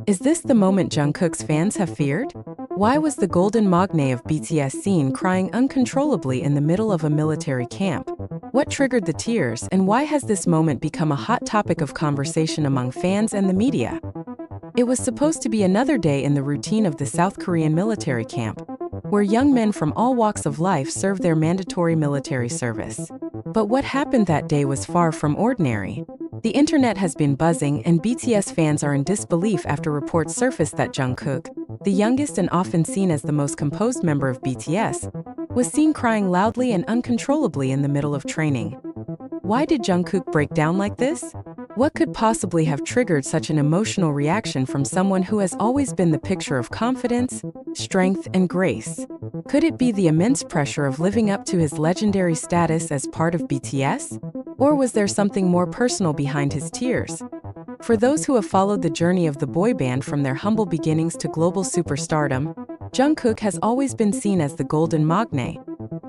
Is this the moment Jungkook's fans have feared? Why was the golden magne of BTS seen crying uncontrollably in the middle of a military camp? What triggered the tears, and why has this moment become a hot topic of conversation among fans and the media? It was supposed to be another day in the routine of the South Korean military camp, where young men from all walks of life serve their mandatory military service. But what happened that day was far from ordinary. The internet has been buzzing, and BTS fans are in disbelief after reports surfaced that Jungkook, the youngest and often seen as the most composed member of BTS, was seen crying loudly and uncontrollably in the middle of training. Why did Jungkook break down like this? What could possibly have triggered such an emotional reaction from someone who has always been the picture of confidence, strength, and grace? Could it be the immense pressure of living up to his legendary status as part of BTS? Or was there something more personal behind his tears? For those who have followed the journey of the boy band from their humble beginnings to global superstardom, Jungkook has always been seen as the golden magne,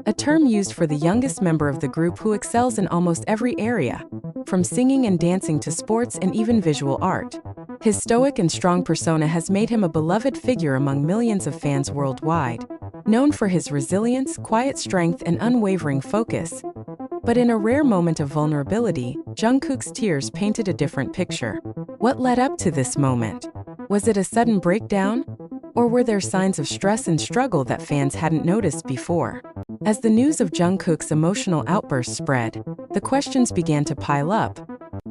a term used for the youngest member of the group who excels in almost every area, from singing and dancing to sports and even visual art. His stoic and strong persona has made him a beloved figure among millions of fans worldwide, known for his resilience, quiet strength, and unwavering focus. But in a rare moment of vulnerability, Jungkook's tears painted a different picture. What led up to this moment? Was it a sudden breakdown? Or were there signs of stress and struggle that fans hadn't noticed before? As the news of Jungkook's emotional outburst spread, the questions began to pile up.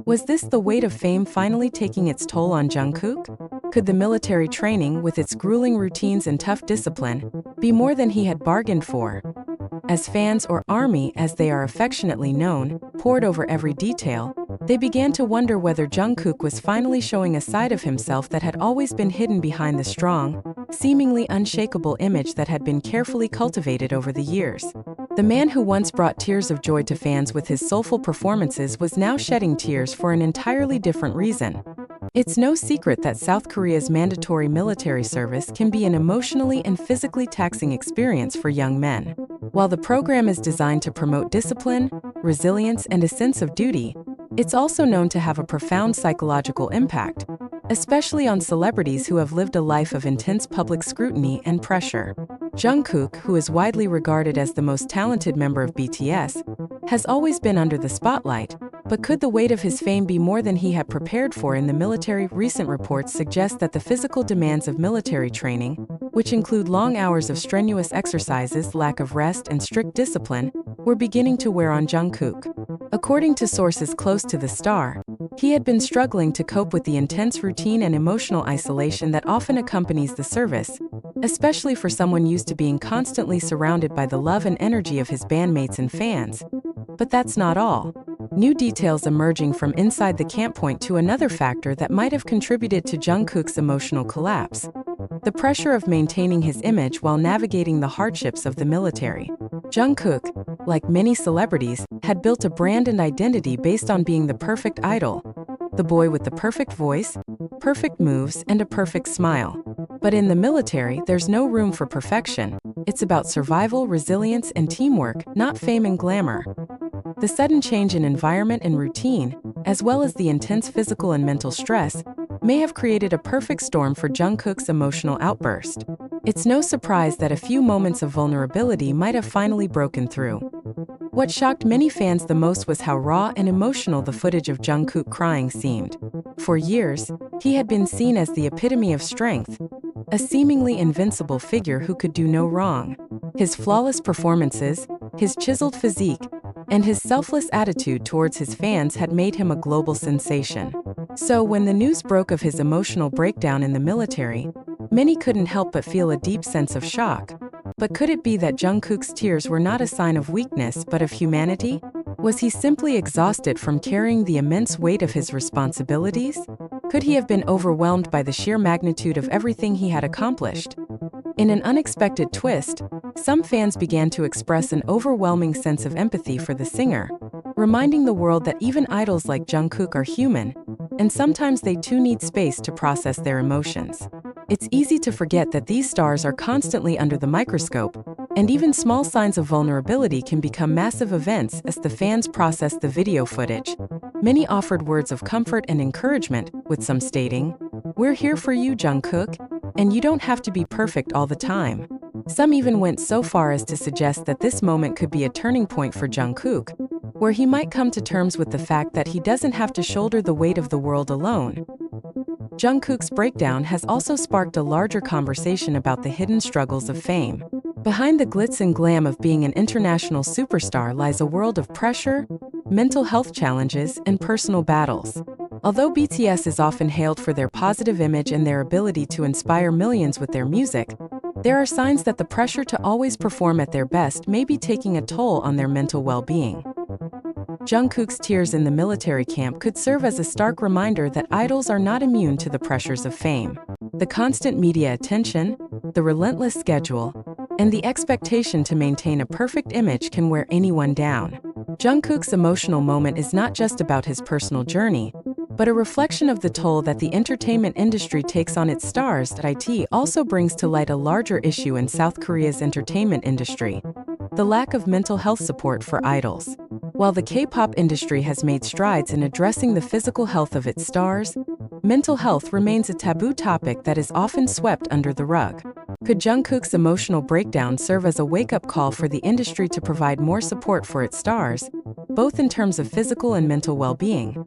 Was this the weight of fame finally taking its toll on Jungkook? Could the military training, with its grueling routines and tough discipline, be more than he had bargained for? As fans, or ARMY as they are affectionately known, pored over every detail, they began to wonder whether Jungkook was finally showing a side of himself that had always been hidden behind the strong, seemingly unshakable image that had been carefully cultivated over the years. The man who once brought tears of joy to fans with his soulful performances was now shedding tears for an entirely different reason. It's no secret that South Korea's mandatory military service can be an emotionally and physically taxing experience for young men. While the program is designed to promote discipline, resilience, and a sense of duty, it's also known to have a profound psychological impact, especially on celebrities who have lived a life of intense public scrutiny and pressure. Jungkook, who is widely regarded as the most talented member of BTS, has always been under the spotlight, but could the weight of his fame be more than he had prepared for in the military? Recent reports suggest that the physical demands of military training, which include long hours of strenuous exercises, lack of rest, and strict discipline, were beginning to wear on Jungkook. According to sources close to the star, he had been struggling to cope with the intense routine and emotional isolation that often accompanies the service, especially for someone used to being constantly surrounded by the love and energy of his bandmates and fans. But that's not all. New details emerging from inside the camp point to another factor that might have contributed to Jungkook's emotional collapse: the pressure of maintaining his image while navigating the hardships of the military. Jungkook, like many celebrities, had built a brand and identity based on being the perfect idol, the boy with the perfect voice, perfect moves, and a perfect smile. But in the military, there's no room for perfection. It's about survival, resilience, and teamwork, not fame and glamour. The sudden change in environment and routine, as well as the intense physical and mental stress, may have created a perfect storm for Jungkook's emotional outburst. It's no surprise that a few moments of vulnerability might have finally broken through. What shocked many fans the most was how raw and emotional the footage of Jungkook crying seemed. For years, he had been seen as the epitome of strength, a seemingly invincible figure who could do no wrong. His flawless performances, his chiseled physique, and his selfless attitude towards his fans had made him a global sensation. So when the news broke of his emotional breakdown in the military, many couldn't help but feel a deep sense of shock. But could it be that Jungkook's tears were not a sign of weakness but of humanity? Was he simply exhausted from carrying the immense weight of his responsibilities? Could he have been overwhelmed by the sheer magnitude of everything he had accomplished? In an unexpected twist, some fans began to express an overwhelming sense of empathy for the singer, reminding the world that even idols like Jungkook are human, and sometimes they too need space to process their emotions. It's easy to forget that these stars are constantly under the microscope, and even small signs of vulnerability can become massive events as the fans process the video footage. Many offered words of comfort and encouragement, with some stating, "We're here for you, Jungkook, and you don't have to be perfect all the time." Some even went so far as to suggest that this moment could be a turning point for Jungkook, where he might come to terms with the fact that he doesn't have to shoulder the weight of the world alone. Jungkook's breakdown has also sparked a larger conversation about the hidden struggles of fame. Behind the glitz and glam of being an international superstar lies a world of pressure, mental health challenges, and personal battles. Although BTS is often hailed for their positive image and their ability to inspire millions with their music, there are signs that the pressure to always perform at their best may be taking a toll on their mental well-being. Jungkook's tears in the military camp could serve as a stark reminder that idols are not immune to the pressures of fame. The constant media attention, the relentless schedule, and the expectation to maintain a perfect image can wear anyone down. Jungkook's emotional moment is not just about his personal journey, but a reflection of the toll that the entertainment industry takes on its stars. It also brings to light a larger issue in South Korea's entertainment industry: the lack of mental health support for idols. While the K-pop industry has made strides in addressing the physical health of its stars, mental health remains a taboo topic that is often swept under the rug. Could Jungkook's emotional breakdown serve as a wake-up call for the industry to provide more support for its stars, both in terms of physical and mental well-being?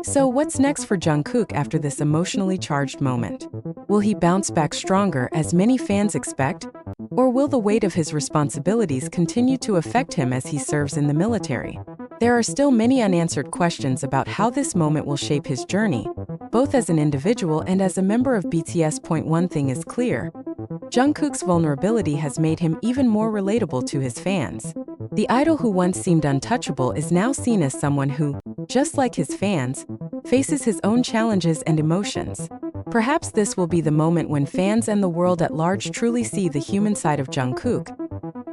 So what's next for Jungkook after this emotionally charged moment? Will he bounce back stronger as many fans expect? Or will the weight of his responsibilities continue to affect him as he serves in the military? There are still many unanswered questions about how this moment will shape his journey, both as an individual and as a member of BTS. One thing is clear: Jungkook's vulnerability has made him even more relatable to his fans. The idol who once seemed untouchable is now seen as someone who, just like his fans, faces his own challenges and emotions. Perhaps this will be the moment when fans and the world at large truly see the human side of Jungkook.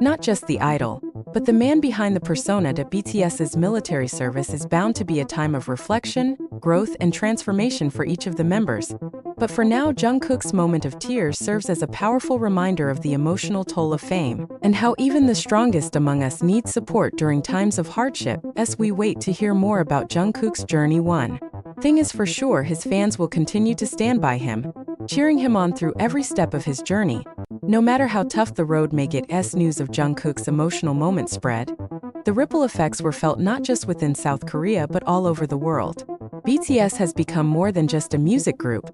Not just the idol, but the man behind the persona. BTS's military service is bound to be a time of reflection, growth, and transformation for each of the members. But for now, Jungkook's moment of tears serves as a powerful reminder of the emotional toll of fame, and how even the strongest among us need support during times of hardship. As we wait to hear more about Jungkook's journey, one thing is for sure: his fans will continue to stand by him, cheering him on through every step of his journey. No matter how tough the road may get. As news of Jungkook's emotional moment spread, the ripple effects were felt not just within South Korea but all over the world. BTS has become more than just a music group.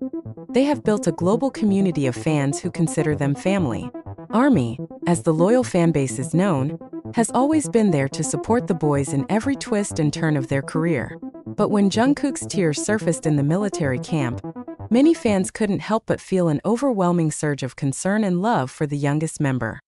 They have built a global community of fans who consider them family. ARMY, as the loyal fanbase is known, has always been there to support the boys in every twist and turn of their career. But when Jungkook's tears surfaced in the military camp, many fans couldn't help but feel an overwhelming surge of concern and love for the youngest member.